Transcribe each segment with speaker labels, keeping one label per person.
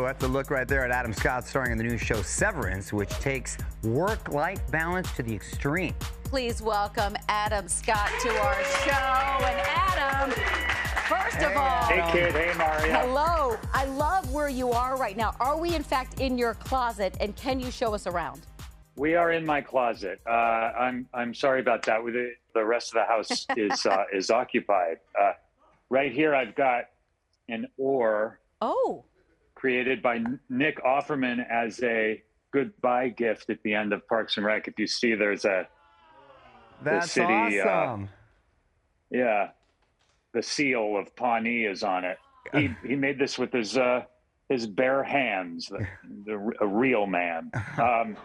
Speaker 1: That's a look right there at Adam Scott starring in the new show Severance, which takes work-life balance to the extreme.
Speaker 2: Please welcome Adam Scott to our show. And Adam, first of all...
Speaker 3: Hey, kid. Hey, Mario.
Speaker 2: Hello. I love where you are right now. Are we, in fact, in your closet? And can you show us around?
Speaker 3: We are in my closet. I'm sorry about that. The rest of the house is occupied. Right here, I've got an oar.
Speaker 2: Oh.
Speaker 3: Created by Nick Offerman as a goodbye gift at the end of Parks and Rec. If you see, there's
Speaker 1: That's
Speaker 3: city,
Speaker 1: awesome.
Speaker 3: Yeah, the seal of Pawnee is on it. He made this with his bare hands, a real man. And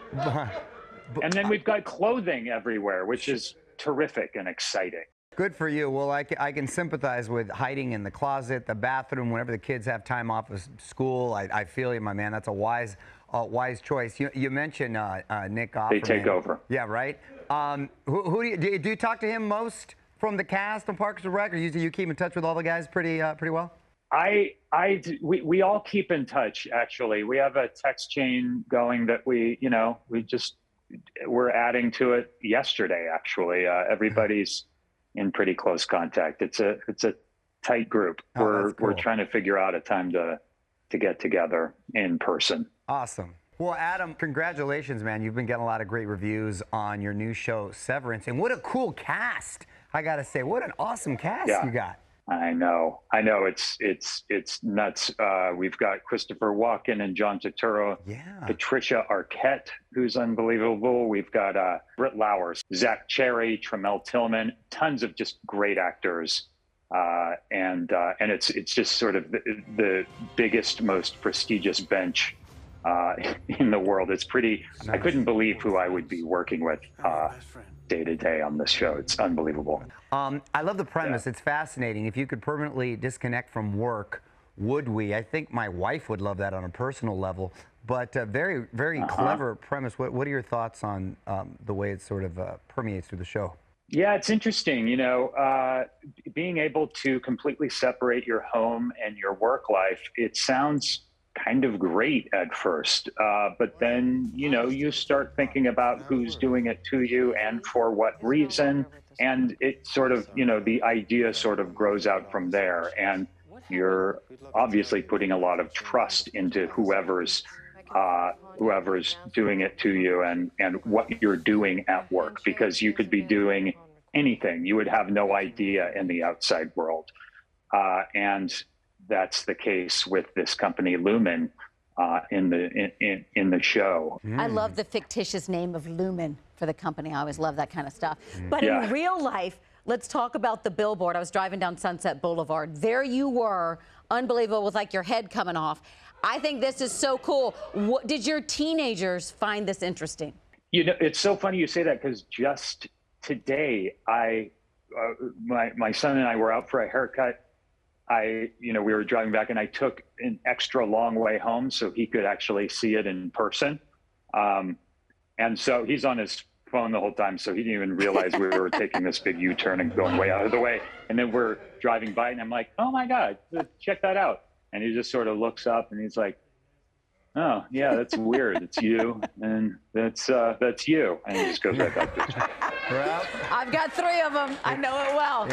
Speaker 3: then we've got clothing everywhere, which is terrific and exciting.
Speaker 1: Good for you. Well, I can sympathize with hiding in the closet, the bathroom, whenever the kids have time off of school. I feel you, my man. That's a wise choice. You mentioned Nick Offerman.
Speaker 3: They take over.
Speaker 1: Yeah, right. Who do you talk to him most from the cast on Parks and Rec, or you keep in touch with all the guys pretty well?
Speaker 3: We all keep in touch. Actually, we have a text chain going that we're adding to it yesterday. Actually, everybody's in pretty close contact. It's a tight group. We're trying to figure out a time to get together in person.
Speaker 1: Awesome. Well, Adam, congratulations, man. You've been getting a lot of great reviews on your new show, Severance. And what a cool cast. I got to say, what an awesome cast you got.
Speaker 3: I know. It's nuts. We've got Christopher Walken and John Turturro.
Speaker 1: Yeah.
Speaker 3: Patricia Arquette, who's unbelievable. We've got Britt Lowers, Zach Cherry, Tremel Tillman, tons of just great actors. And it's just sort of the biggest, most prestigious bench in the world. It's pretty. Nice. I couldn't believe who I would be working with day to day on this show. It's unbelievable.
Speaker 1: I love the premise. Yeah. It's fascinating. If you could permanently disconnect from work, would we? I think my wife would love that on a personal level. But very, very clever premise. What are your thoughts on the way it sort of permeates through the show?
Speaker 3: Yeah, it's interesting. Being able to completely separate your home and your work life, it sounds kind of great at first. But then, you start thinking about who's doing it to you and for what reason. And it sort of, the idea sort of grows out from there. And you're obviously putting a lot of trust into whoever's doing it to you and what you're doing at work, because you could be doing anything. You would have no idea in the outside world. And that's the case with this company, Lumen, in the show.
Speaker 2: I love the fictitious name of Lumen for the company. I always love that kind of stuff. But in real life, let's talk about the Billboard. I was driving down Sunset Boulevard. There you were, unbelievable, with like your head coming off. I think this is so cool. Did your teenagers find this interesting?
Speaker 3: It's so funny you say that, because just today, my son and I were out for a haircut. We were driving back, and I took an extra long way home so he could actually see it in person. And so he's on his phone the whole time, so he didn't even realize we were taking this big U-turn and going way out of the way. And then we're driving by, and I'm like, oh my God, check that out. And he just sort of looks up, and he's like, oh yeah, that's weird. It's you, and that's you. And he just goes right back to his phone.
Speaker 1: Well,
Speaker 2: I've got 3 of them. I know it well.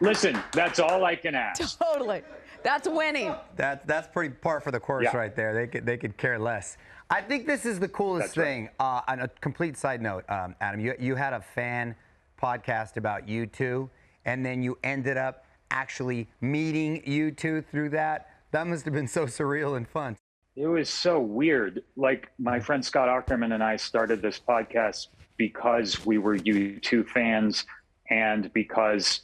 Speaker 3: Listen, that's all I can ask.
Speaker 2: Totally. That's winning.
Speaker 1: That's pretty par for the course right there. They could care less. I think this is the coolest thing. On a complete side note, Adam, you had a fan podcast about U2, and then you ended up actually meeting U2 through that. That must have been so surreal and fun.
Speaker 3: It was so weird. Like, my friend Scott Aukerman and I started this podcast because we were U2 fans, and because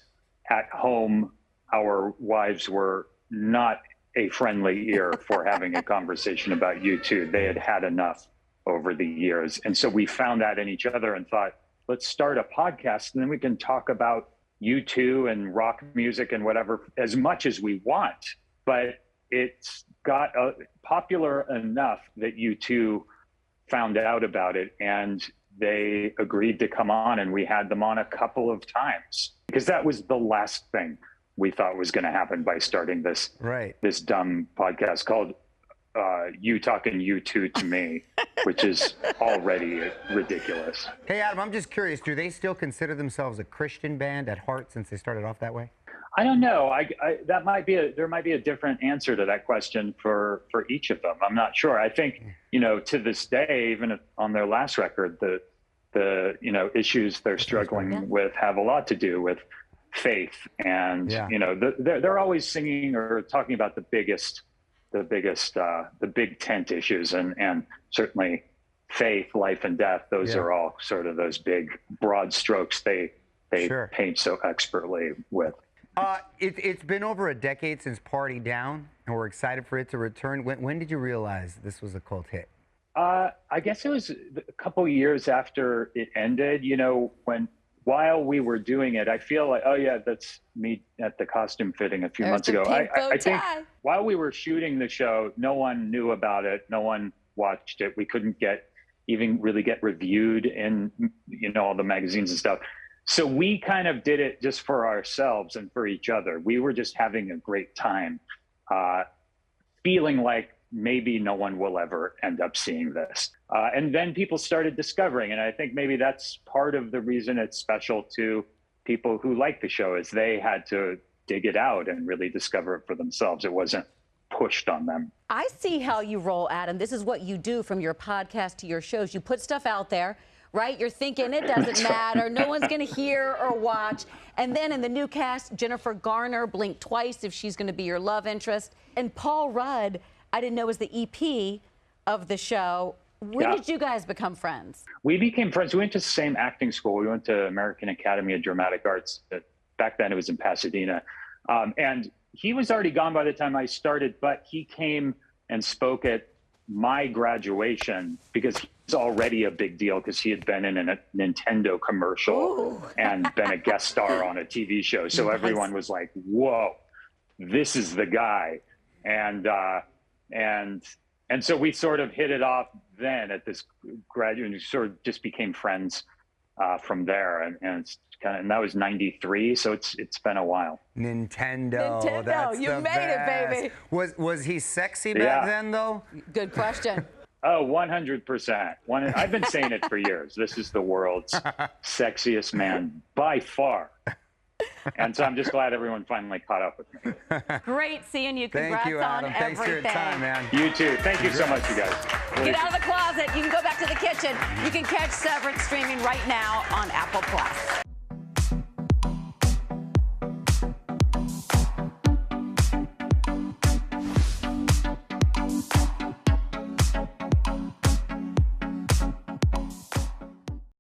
Speaker 3: at home our wives were not a friendly ear for having a conversation about U2. They had had enough over the years. And so we found that in each other and thought, let's start a podcast, and then we can talk about U2 and rock music and whatever as much as we want. But it's got popular enough that U2 found out about it, and they agreed to come on, and we had them on a couple of times, because that was the last thing we thought was going to happen by starting this dumb podcast called you talking U2 to me, which is already ridiculous.
Speaker 1: Hey, Adam, I'm just curious. Do they still consider themselves a Christian band at heart since they started off that way?
Speaker 3: I don't know. There might be a different answer to that question for each of them. I'm not sure. I think, to this day, even on their last record, the issues they're struggling with have a lot to do with faith, and they're always singing or talking about the big tent issues, and certainly faith, life and death. Those are all sort of those big broad strokes they paint so expertly with.
Speaker 1: It's been over a decade since Party Down, and we're excited for it to return. When did you realize this was a cult hit?
Speaker 3: I guess it was a couple years after it ended, while we were doing it, I feel like, oh yeah, that's me at the costume fitting a few months ago. I think while we were shooting the show, no one knew about it. No one watched it. We couldn't even really get reviewed in, all the magazines and stuff. So we kind of did it just for ourselves and for each other. We were just having a great time, feeling like maybe no one will ever end up seeing this. And then people started discovering, and I think maybe that's part of the reason it's special to people who like the show, is they had to dig it out and really discover it for themselves. It wasn't pushed on them.
Speaker 2: I see how you roll, Adam. This is what you do from your podcast to your shows. You put stuff out there, right? You're thinking it doesn't matter. No one's going to hear or watch. And then in the new cast, Jennifer Garner, blink twice if she's going to be your love interest. And Paul Rudd, I didn't know was the EP of the show. When did you guys become friends?
Speaker 3: We became friends. We went to the same acting school. We went to American Academy of Dramatic Arts. Back then it was in Pasadena. And he was already gone by the time I started, but he came and spoke at my graduation because he's already a big deal, because he had been in a Nintendo commercial and been a guest star on a TV show. So everyone was like, whoa, this is the guy. And so we sort of hit it off then at this graduate, and we sort of just became friends from there. And it's and that was '93, so it's been a while.
Speaker 1: Nintendo, that's
Speaker 2: you
Speaker 1: the
Speaker 2: made
Speaker 1: best.
Speaker 2: it, baby.
Speaker 1: Was he sexy back then, though?
Speaker 2: Good question.
Speaker 3: Oh, 100%. I've been saying it for years. This is the world's sexiest man by far. And so I'm just glad everyone finally caught up with me.
Speaker 2: Great seeing you. Congrats
Speaker 1: Thank you, Adam.
Speaker 2: on
Speaker 1: Thanks
Speaker 2: everything.
Speaker 1: for your time, man.
Speaker 3: You too. Thank you so much, you guys.
Speaker 2: Get out of the closet. You can go back to the kitchen. You can catch Severance streaming right now on Apple Plus.